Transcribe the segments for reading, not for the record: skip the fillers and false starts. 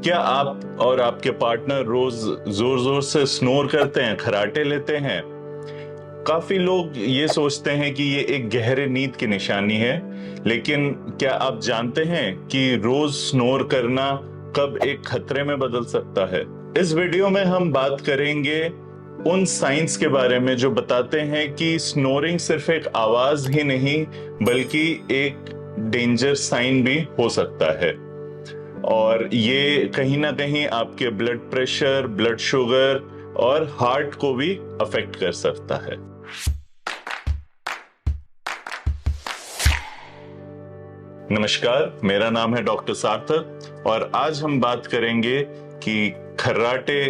क्या आप और आपके पार्टनर रोज जोर जोर से स्नोर करते हैं, खर्राटे लेते हैं? काफी लोग ये सोचते हैं कि ये एक गहरे नींद की निशानी है, लेकिन क्या आप जानते हैं कि रोज स्नोर करना कब एक खतरे में बदल सकता है? इस वीडियो में हम बात करेंगे उन साइंस के बारे में जो बताते हैं कि स्नोरिंग सिर्फ एक आवाज ही नहीं बल्कि एक डेंजर साइन भी हो सकता है, और ये कहीं ना कहीं आपके ब्लड प्रेशर, ब्लड शुगर और हार्ट को भी अफेक्ट कर सकता है। नमस्कार, मेरा नाम है डॉक्टर सार्थक और आज हम बात करेंगे कि खर्राटे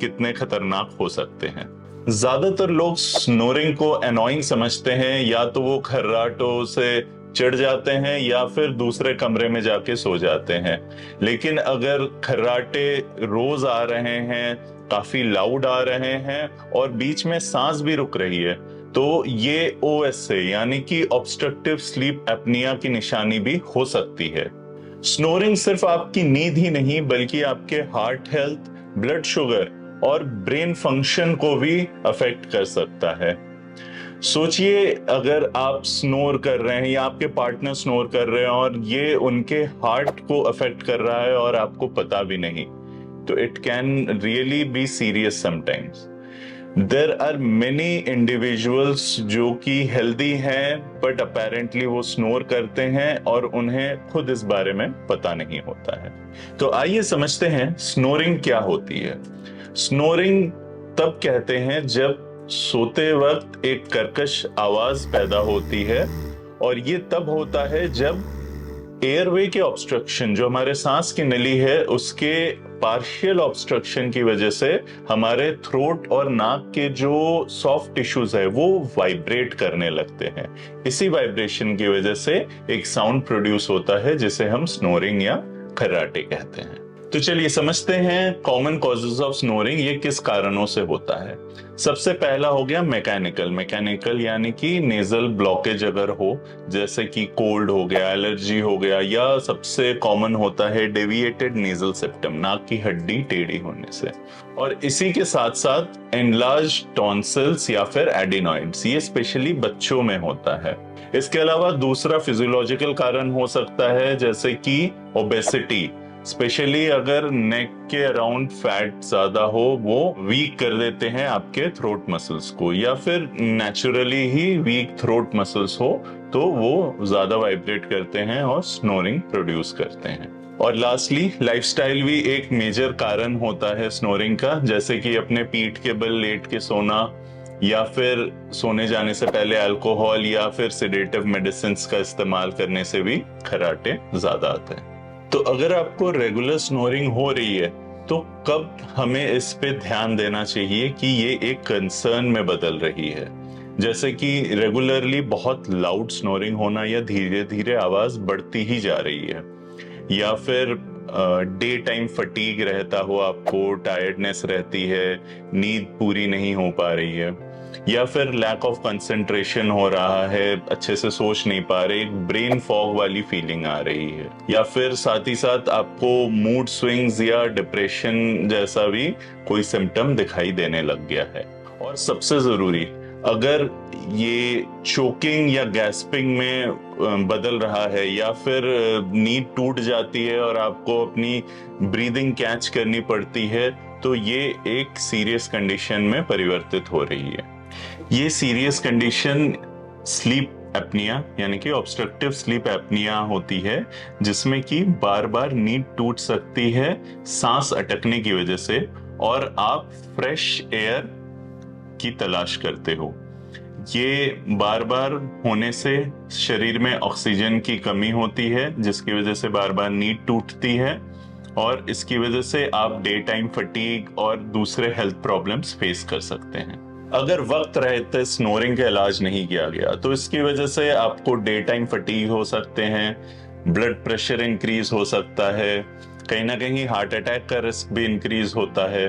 कितने खतरनाक हो सकते हैं। ज्यादातर लोग स्नोरिंग को एनोइंग समझते हैं, या तो वो खर्राटों से चिढ़ जाते हैं या फिर दूसरे कमरे में जाके सो जाते हैं। लेकिन अगर खर्राटे रोज आ रहे हैं, काफी लाउड आ रहे हैं और बीच में सांस भी रुक रही है, तो ये ओएसए यानी कि ऑब्स्ट्रक्टिव स्लीप एपनिया की निशानी भी हो सकती है। स्नोरिंग सिर्फ आपकी नींद ही नहीं बल्कि आपके हार्ट हेल्थ, ब्लड शुगर और ब्रेन फंक्शन को भी अफेक्ट कर सकता है। सोचिए, अगर आप स्नोर कर रहे हैं या आपके पार्टनर स्नोर कर रहे हैं और ये उनके हार्ट को अफेक्ट कर रहा है और आपको पता भी नहीं, तो it can really be serious sometimes. There are many individuals जो कि हेल्दी हैं बट अपेरेंटली वो स्नोर करते हैं और उन्हें खुद इस बारे में पता नहीं होता है। तो आइए समझते हैं स्नोरिंग क्या होती है। स्नोरिंग तब कहते हैं जब सोते वक्त एक कर्कश आवाज पैदा होती है, और ये तब होता है जब एयरवे के ऑब्स्ट्रक्शन, जो हमारे सांस की नली है, उसके पार्शियल ऑब्स्ट्रक्शन की वजह से हमारे थ्रोट और नाक के जो सॉफ्ट टिश्यूज है वो वाइब्रेट करने लगते हैं। इसी वाइब्रेशन की वजह से एक साउंड प्रोड्यूस होता है जिसे हम स्नोरिंग या खर्राटे कहते हैं। तो चलिए समझते हैं कॉमन कॉजेज ऑफ स्नोरिंग, ये किस कारणों से होता है। सबसे पहला हो गया मैकेनिकल यानी कि नेजल ब्लॉकेज अगर हो, जैसे कि कोल्ड हो गया, एलर्जी हो गया, या सबसे कॉमन होता है डेविएटेड नेजल सेप्टम, नाक की हड्डी टेढ़ी होने से। और इसी के साथ साथ एनलार्ज टॉन्सिल्स या फिर एडिनॉइड्स, ये स्पेशली बच्चों में होता है। इसके अलावा दूसरा फिजियोलॉजिकल कारण हो सकता है जैसे कि ओबेसिटी, स्पेशली अगर नेक के अराउंड फैट ज्यादा हो, वो वीक कर देते हैं आपके थ्रोट मसल्स को, या फिर नेचुरली ही वीक थ्रोट मसल्स हो तो वो ज्यादा वाइब्रेट करते हैं और स्नोरिंग प्रोड्यूस करते हैं। और लास्टली लाइफस्टाइल भी एक मेजर कारण होता है स्नोरिंग का, जैसे कि अपने पीठ के बल लेट के सोना, या फिर सोने जाने से पहले अल्कोहल या फिर सेडेटिव मेडिसिन का इस्तेमाल करने से भी खर्राटे ज्यादा आते हैं। तो अगर आपको रेगुलर स्नोरिंग हो रही है तो कब हमें इस पे ध्यान देना चाहिए कि ये एक कंसर्न में बदल रही है, जैसे कि रेगुलरली बहुत लाउड स्नोरिंग होना, या धीरे धीरे आवाज बढ़ती ही जा रही है, या फिर डे टाइम फटीग रहता हो, आपको टायर्डनेस रहती है, नींद पूरी नहीं हो पा रही है, या फिर लैक ऑफ कंसंट्रेशन हो रहा है, अच्छे से सोच नहीं पा रहे, एक ब्रेन फॉग वाली फीलिंग आ रही है, या फिर साथ ही साथ आपको मूड स्विंग्स या डिप्रेशन जैसा भी कोई सिम्टम दिखाई देने लग गया है। और सबसे जरूरी, अगर ये चोकिंग या गैस्पिंग में बदल रहा है, या फिर नींद टूट जाती है और आपको अपनी ब्रीदिंग कैच करनी पड़ती है, तो ये एक सीरियस कंडीशन में परिवर्तित हो रही है। ये सीरियस कंडीशन स्लीप एपनिया यानी कि ऑब्स्ट्रक्टिव स्लीप एपनिया होती है, जिसमें कि बार बार नींद टूट सकती है सांस अटकने की वजह से, और आप फ्रेश एयर की तलाश करते हो। ये बार बार होने से शरीर में ऑक्सीजन की कमी होती है, जिसकी वजह से बार बार नींद टूटती है, और इसकी वजह से आप डे टाइम फटीग और दूसरे हेल्थ प्रॉब्लम्स फेस कर सकते हैं। अगर वक्त रहते स्नोरिंग का इलाज नहीं किया गया तो इसकी वजह से आपको डे टाइम फटीग हो सकते हैं, ब्लड प्रेशर इंक्रीज हो सकता है, कहीं ना कहीं हार्ट अटैक का रिस्क भी इंक्रीज होता है,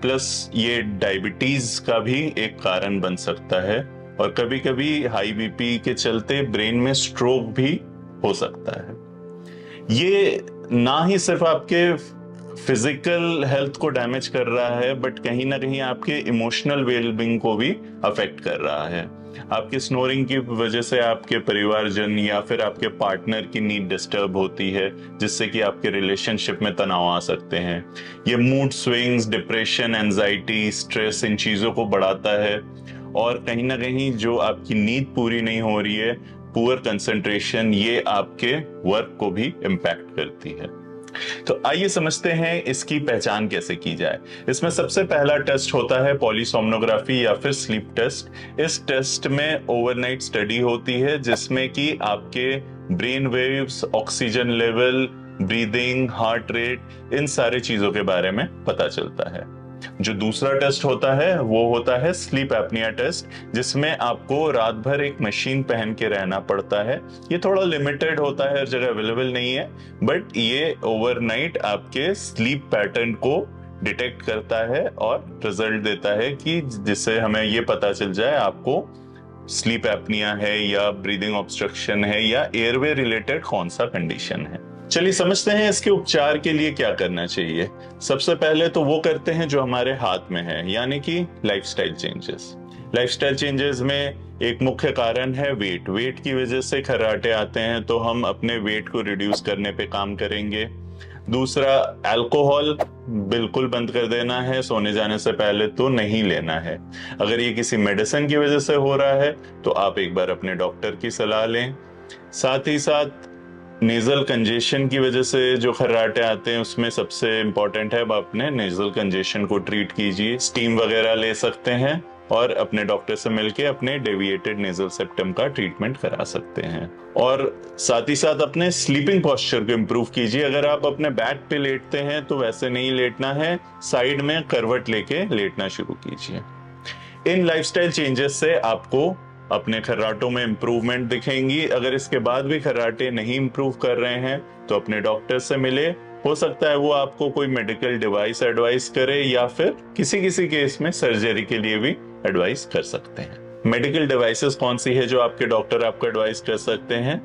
प्लस ये डायबिटीज का भी एक कारण बन सकता है, और कभी कभी हाई बीपी के चलते ब्रेन में स्ट्रोक भी हो सकता है। ये ना ही सिर्फ आपके फिजिकल हेल्थ को डैमेज कर रहा है, बट कहीं ना कहीं आपके इमोशनल वेलबींग को भी अफेक्ट कर रहा है। आपकी स्नोरिंग की वजह से आपके परिवारजन या फिर आपके पार्टनर की नींद डिस्टर्ब होती है, जिससे कि आपके रिलेशनशिप में तनाव आ सकते हैं। ये mood swings, depression, anxiety, stress, इन चीजों को बढ़ाता है। और कहीं ना कहीं जो आपकी नींद पूरी नहीं हो रही है, पुअर कंसंट्रेशन, ये आपके वर्क को भी इम्पैक्ट करती है। तो आइए समझते हैं इसकी पहचान कैसे की जाए। इसमें सबसे पहला टेस्ट होता है पॉलीसोम्नोग्राफी या फिर स्लीप टेस्ट। इस टेस्ट में ओवरनाइट स्टडी होती है, जिसमें कि आपके brain waves, oxygen level, breathing, heart rate, इन सारी चीजों के बारे में पता चलता है। जो दूसरा टेस्ट होता है वो होता है स्लीप एपनिया टेस्ट, जिसमें आपको रात भर एक मशीन पहन के रहना पड़ता है। ये थोड़ा लिमिटेड होता है, हर जगह अवेलेबल नहीं है, बट ये ओवरनाइट आपके स्लीप पैटर्न को डिटेक्ट करता है और रिजल्ट देता है कि जिससे हमें ये पता चल जाए आपको स्लीप एपनिया है या ब्रीदिंग ऑब्स्ट्रक्शन है या एयरवे रिलेटेड कौन सा कंडीशन है। चलिए समझते हैं इसके उपचार के लिए क्या करना चाहिए। सबसे पहले तो वो करते हैं जो हमारे हाथ में है, यानी कि लाइफस्टाइल चेंजेस। लाइफस्टाइल चेंजेस में एक मुख्य कारण है वेट। वेट की वजह से खर्राटे आते हैं, तो हम अपने वेट को रिड्यूस करने पे काम करेंगे। दूसरा, अल्कोहल बिल्कुल बंद कर देना है, सोने जाने से पहले तो नहीं लेना है। अगर ये किसी मेडिसिन की वजह से हो रहा है तो आप एक बार अपने डॉक्टर की सलाह लें। साथ ही साथ नेजल कंजेशन की वजह से जो खर्राटे आते हैं, उसमें सबसे इंपॉर्टेंट है आप अपने नेजल कंजेशन को ट्रीट कीजिए। स्टीम वगैरह ले सकते हैं और अपने डॉक्टर से मिलके अपने डेविएटेड नेजल सेप्टम का ट्रीटमेंट करा सकते हैं। और साथ ही साथ अपने स्लीपिंग पोस्चर को इम्प्रूव कीजिए। अगर आप अपने बैक पे लेटते हैं तो वैसे नहीं लेटना है, साइड में करवट लेके लेटना शुरू कीजिए। इन लाइफस्टाइल चेंजेस से आपको अपने खर्राटों में इंप्रूवमेंट दिखेंगी। अगर इसके बाद भी खर्राटे नहीं इंप्रूव कर रहे हैं तो अपने डॉक्टर से मिले। हो सकता है वो आपको कोई मेडिकल डिवाइस एडवाइस करे या फिर किसी किसी केस में सर्जरी के लिए भी एडवाइस कर सकते हैं। मेडिकल डिवाइसेस कौन सी है जो आपके डॉक्टर आपको एडवाइस कर सकते हैं?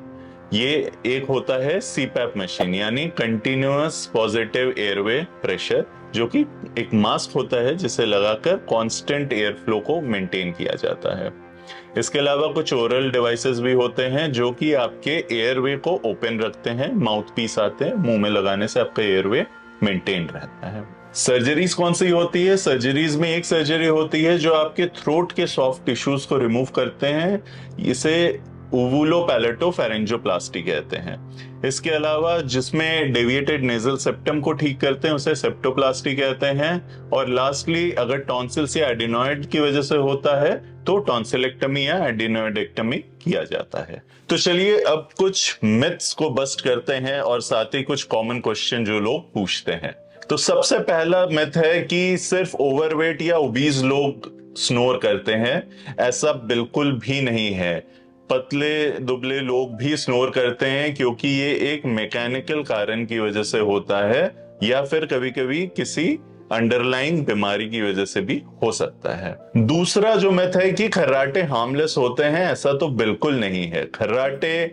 ये एक होता है सीपैप मशीन, यानी कंटिन्यूअस पॉजिटिव एयरवे प्रेशर, जो कि एक मास्क होता है जिसे लगाकर कांस्टेंट एयर फ्लो को मेंटेन किया जाता है। इसके अलावा कुछ ओरल डिवाइसेस भी होते हैं जो कि आपके एयरवे को ओपन रखते हैं। माउथ पीस आते हैं, मुंह में लगाने से आपका एयरवे मेंटेन रहता है। सर्जरीज कौन सी होती है? सर्जरीज में एक सर्जरी होती है जो आपके थ्रोट के सॉफ्ट टिश्यूज को रिमूव करते हैं। इसे ओवुलोपैलेटोफेरेंजियोप्लास्टी कहते हैं। इसके अलावा जिसमें डेविएटेड नेजल सेप्टम को ठीक करते हैं उसे सेप्टोप्लास्टी कहते हैं। और लास्टली, अगर टॉन्सिल्स या एडिनॉइड की वजह से होता है तो टॉन्सिलेक्टमी या एडिनॉइडेक्टमी किया जाता है। तो चलिए अब कुछ मिथ्स को बस्ट करते हैं और साथ ही कुछ कॉमन क्वेश्चन जो लोग पूछते हैं। तो सबसे पहला मिथ है कि सिर्फ ओवरवेट या ओबीज लोग स्नोर करते हैं। ऐसा बिल्कुल भी नहीं है। पतले दुबले लोग भी स्नोर करते हैं, क्योंकि ये एक मैकेनिकल कारण की वजह से होता है या फिर कभी कभी किसी अंडरलाइंग बीमारी की वजह से भी हो सकता है। दूसरा जो मिथ है कि खर्राटे हार्मलेस होते हैं, ऐसा तो बिल्कुल नहीं है। खर्राटे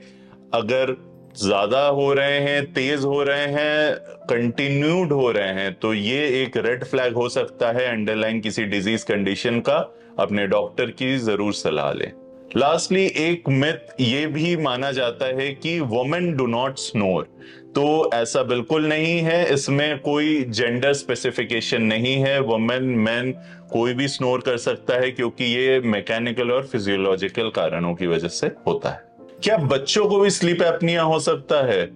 अगर ज्यादा हो रहे हैं, तेज हो रहे हैं, कंटिन्यूड हो रहे हैं, तो ये एक रेड फ्लैग हो सकता है अंडरलाइंग किसी डिजीज कंडीशन का। अपने डॉक्टर की जरूर सलाह लें। लास्टली, एक मिथ ये भी माना जाता है कि वुमेन डू नॉट स्नोर। तो ऐसा बिल्कुल नहीं है। इसमें कोई जेंडर स्पेसिफिकेशन नहीं है। वुमेन, मेन, कोई भी स्नोर कर सकता है, क्योंकि ये मैकेनिकल और फिजियोलॉजिकल कारणों की वजह से होता है। क्या बच्चों को भी स्लीप एपनिया हो सकता है?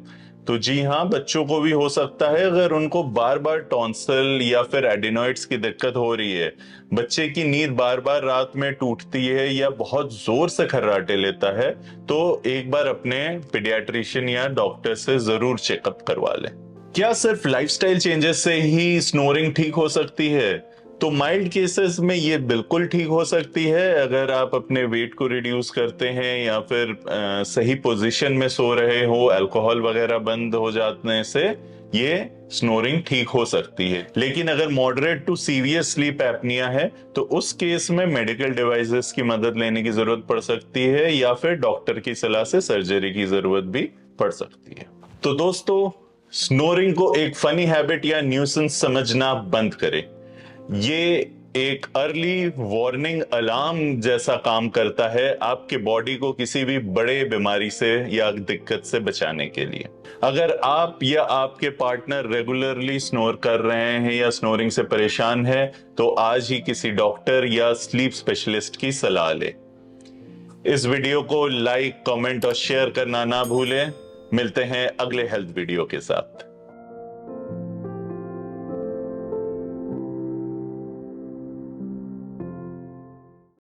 तो जी हाँ, बच्चों को भी हो सकता है। अगर उनको बार बार टॉन्सिल या फिर एडिनॉइड्स की दिक्कत हो रही है, बच्चे की नींद बार बार रात में टूटती है या बहुत जोर से खर्राटे लेता है, तो एक बार अपने पीडियाट्रिशियन या डॉक्टर से जरूर चेकअप करवा लें। क्या सिर्फ लाइफस्टाइल चेंजेस से ही स्नोरिंग ठीक हो सकती है? तो माइल्ड केसेस में ये बिल्कुल ठीक हो सकती है। अगर आप अपने वेट को रिड्यूस करते हैं या फिर सही पोजीशन में सो रहे हो, अल्कोहल वगैरह बंद हो जाने से ये स्नोरिंग ठीक हो सकती है। लेकिन अगर moderate to severe sleep apnoea है तो उस केस में मेडिकल डिवाइसेस की मदद लेने की जरूरत पड़ सकती है या फिर डॉक्टर की सलाह से सर्जरी की जरूरत भी पड़ सकती है। तो दोस्तों, स्नोरिंग को एक फनी हैबिट या न्यूसेंस समझना बंद करें। ये एक अर्ली वार्निंग अलार्म जैसा काम करता है आपके बॉडी को किसी भी बड़े बीमारी से या दिक्कत से बचाने के लिए। अगर आप या आपके पार्टनर रेगुलरली स्नोर कर रहे हैं या स्नोरिंग से परेशान है तो आज ही किसी डॉक्टर या स्लीप स्पेशलिस्ट की सलाह लें। इस वीडियो को लाइक, कमेंट और शेयर करना ना भूलें। मिलते हैं अगले हेल्थ वीडियो के साथ।